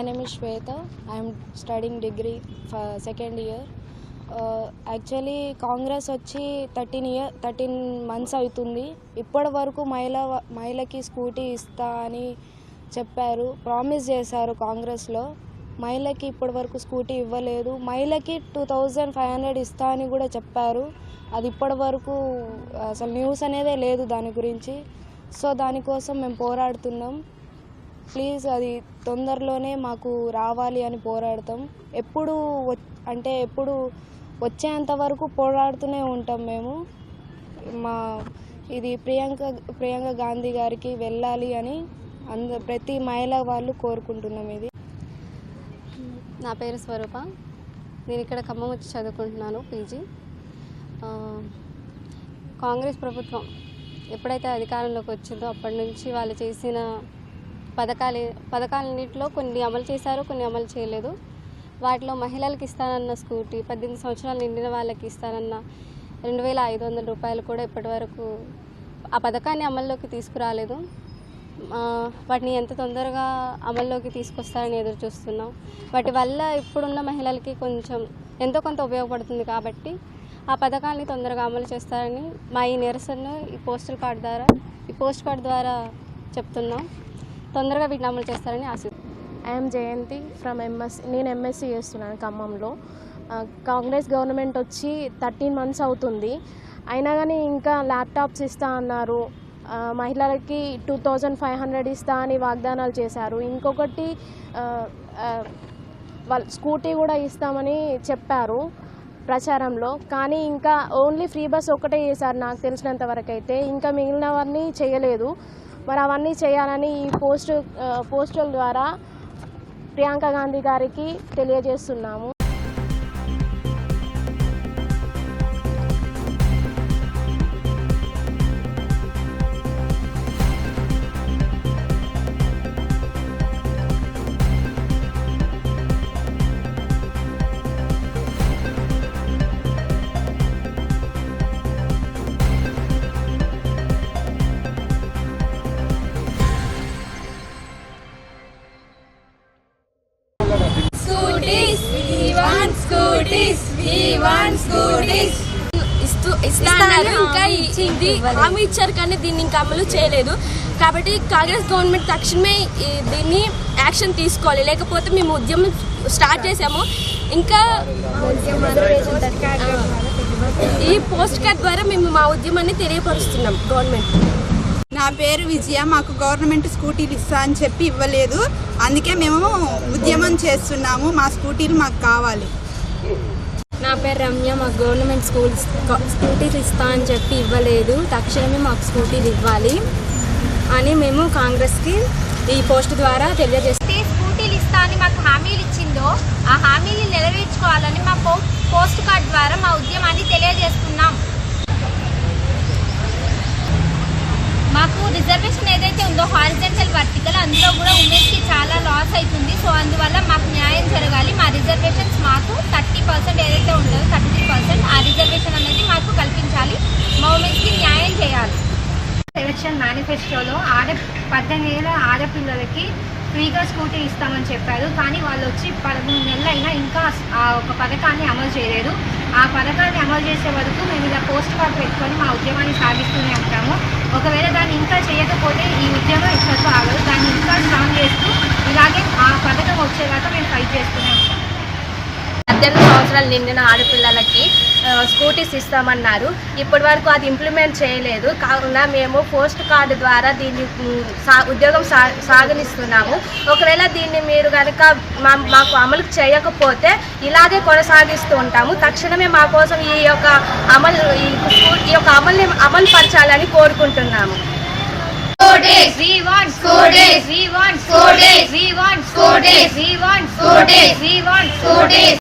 My name is Shweta. I am studying degree for second year. Actually Congress వచ్చి 13 months అవుతుంది. ఇప్పటి వరకు మహిళకి స్కూటీ ఇస్తా అని చెప్పారు, ప్రామిస్ చేశారు కాంగ్రెస్లో. మహిళకి ఇప్పటి వరకు స్కూటీ ఇవ్వలేదు. మహిళకి 2500 ఇస్తా అని కూడా చెప్పారు. అది ఇప్పటి వరకు అసలు న్యూస్ అనేదే లేదు దాని గురించి. సో దానికోసం మేము పోరాడుతున్నాం. ప్లీజ్ అది తొందరలోనే మాకు రావాలి అని పోరాడతాం. ఎప్పుడు వచ్చేంత వరకు పోరాడుతూనే ఉంటాం మేము. ఇది ప్రియాంక గాంధీ గారికి వెళ్ళాలి అని ప్రతి మహిళ వాళ్ళు కోరుకుంటున్నాం. ఇది నా పేరు స్వరూప. నేను ఇక్కడ ఖమ్మం వచ్చి చదువుకుంటున్నాను, పీజీ. కాంగ్రెస్ ప్రభుత్వం ఎప్పుడైతే అధికారంలోకి వచ్చిందో అప్పటి నుంచి వాళ్ళు చేసిన పథకాలన్నింటిలో కొన్ని అమలు చేశారు, కొన్ని అమలు చేయలేదు. వాటిలో మహిళలకు ఇస్తానన్న స్కూటీ, 18 సంవత్సరాలు నిండిన వాళ్ళకి ఇస్తానన్న 2500 రూపాయలు కూడా ఇప్పటివరకు ఆ పథకాన్ని అమల్లోకి తీసుకురాలేదు. వాటిని ఎంత తొందరగా అమల్లోకి తీసుకొస్తారని ఎదురు చూస్తున్నాం. వాటి వల్ల ఇప్పుడున్న మహిళలకి కొంచెం ఎంతో కొంత ఉపయోగపడుతుంది కాబట్టి ఆ పథకాన్ని తొందరగా అమలు చేస్తారని మా ఈ నిరసనను ఈ పోస్ట్ కార్డ్ ద్వారా చెప్తున్నాం. తొందరగా వీటిని అమలు చేస్తారని ఆశిస్తున్నాం. ఐఎమ్ జయంతి ఫ్రమ్ నేను ఎంఎస్సి చేస్తున్నాను ఖమ్మంలో. కాంగ్రెస్ గవర్నమెంట్ వచ్చి 13 months అవుతుంది. అయినా కానీ ఇంకా ల్యాప్టాప్స్ ఇస్తా అన్నారు, మహిళలకి 2500 ఇస్తా అని వాగ్దానాలు చేశారు. ఇంకొకటి వాళ్ళు స్కూటీ కూడా ఇస్తామని చెప్పారు ప్రచారంలో. కానీ ఇంకా ఓన్లీ ఫ్రీ బస్ ఒకటే చేశారు నాకు తెలిసినంత వరకు అయితే. ఇంకా మిగిలినవన్నీ చేయలేదు. మరి అవన్నీ చేయాలని ఈ పోస్టుల ద్వారా ప్రియాంక గాంధీ గారికి తెలియజేస్తున్నాము. ఇస్తున్నారు. ఇంకా ఇది హామీ ఇచ్చారు కానీ దీన్ని ఇంకా అమలు చేయలేదు. కాబట్టి కాంగ్రెస్ గవర్నమెంట్ తక్షణమే దీన్ని యాక్షన్ తీసుకోవాలి. లేకపోతే మేము ఉద్యమం స్టార్ట్ చేసాము. ఇంకా ఈ పోస్ట్ కార్డ్ ద్వారా మేము మా ఉద్యమాన్ని తెలియపరుస్తున్నాం గవర్నమెంట్. నా పేరు విజయ. మాకు గవర్నమెంట్ స్కూటీలు ఇస్తా అని చెప్పి ఇవ్వలేదు. అందుకే మేము ఉద్యమం చేస్తున్నాము. మా స్కూటీలు మాకు కావాలి. నా పేరు రమ్య. మాకు గవర్నమెంట్ స్కూటీలు ఇస్తా అని చెప్పి ఇవ్వలేదు. తక్షణమే మాకు స్కూటీలు ఇవ్వాలి అని మేము కాంగ్రెస్కి ఈ పోస్ట్ ద్వారా తెలియజేస్తాం. స్కూటీలు ఇస్తా అని మాకు హామీలు ఇచ్చిందో ఆ హామీలు నెరవేర్చుకోవాలని మా పోస్ట్ కార్డ్ ద్వారా మా ఉద్యమాన్ని తెలియజేస్తున్నాం. మాకు రిజర్వేషన్ ఏదైతే ఉందో హారిజంటల్ వర్టికల్, అందులో కూడా ఉమెన్స్కి చాలా లాస్ అవుతుంది. సో అందువల్ల మాకు న్యాయం జరగాలి. మా రిజర్వేషన్స్ మాకు 30% ఏదైతే ఉంటుందో 33% ఆ రిజర్వేషన్ అనేది మాకు కల్పించాలి. మా ఉమెన్స్కి న్యాయం చేయాలి. ఎలక్షన్ మేనిఫెస్టోలో 18 ఏళ్ళ ఆడపిల్లలకి ఫ్రీగా స్కూటీ ఇస్తామని చెప్పారు. కానీ వాళ్ళు వచ్చి 13 నెలలైనా ఇంకా ఆ ఒక పథకాన్ని అమలు చేయలేదు. ఆ పథకాన్ని అమలు చేసే వరకు మేము ఇలా పోస్ట్ కార్డ్ పెట్టుకొని మా ఉద్యమాన్ని సాగిస్తూనే ఉంటాము. ఒకవేళ దాన్ని ఇంకా చేయకపోతే ఈ ఉద్యమం ఇక్కడితో ఆగదు. దాన్ని ఇంకా స్ట్రాంగ్ చేస్తూ ఇలాగే ఆ పథకం వచ్చేదాకా మేము ఫైట్ చేస్తూనే ఉంటాం. 18 సంవత్సరాలు నిండిన ఆడపిల్లలకి స్కూటీస్ ఇస్తామన్నారు. ఇప్పటి వరకు అది ఇంప్లిమెంట్ చేయలేదు. కావున మేము పోస్ట్ కార్డు ద్వారా దీన్ని ఉద్యోగం సాగనిస్తున్నాము. ఒకవేళ దీన్ని మీరు కనుక మాకు అమలు చేయకపోతే ఇలాగే కొనసాగిస్తూ ఉంటాము. తక్షణమే మా కోసం ఈ యొక్క అమలు పరచాలని కోరుకుంటున్నాము. We want scooters. We want scooters. We want scooters. We want scooters. We want scooters.